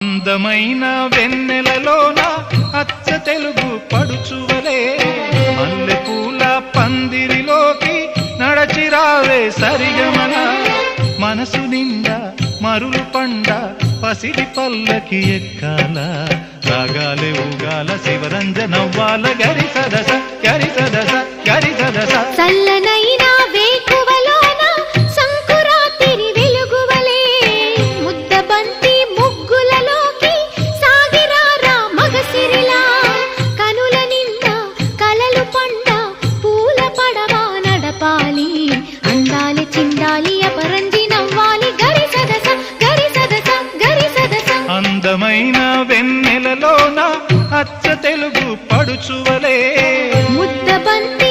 అందమైన వెన్నెలలోన అచ్చ తెలుగు పడుచువలే మల్లెపూల పందిరిలోకి నడచిరావే సరిగమన మనసు నిండా మరులు పండ పసిడి పల్లకి ఎక్కాల రాగాలే ఊగాల శివరంజనవ్వాల గరి సదస గరి సదస గరి సదస చల్లనైనా వేకువలోన సంకురాతిరి వెలుగువలే ముద్దబంతి ముగ్గులలోకి సాగిరారా మగసిరిలా కనుల నిండా కలలు పండ పూల పడవా నడపాలి అందాలి చిందాలి అపరంజి నవ్వాలి గరి సదస గరి సదస గరి సదస అందమైన వెన్నెలలోన అచ్చ తెలుగు పడుచువలే ముద్దబంతి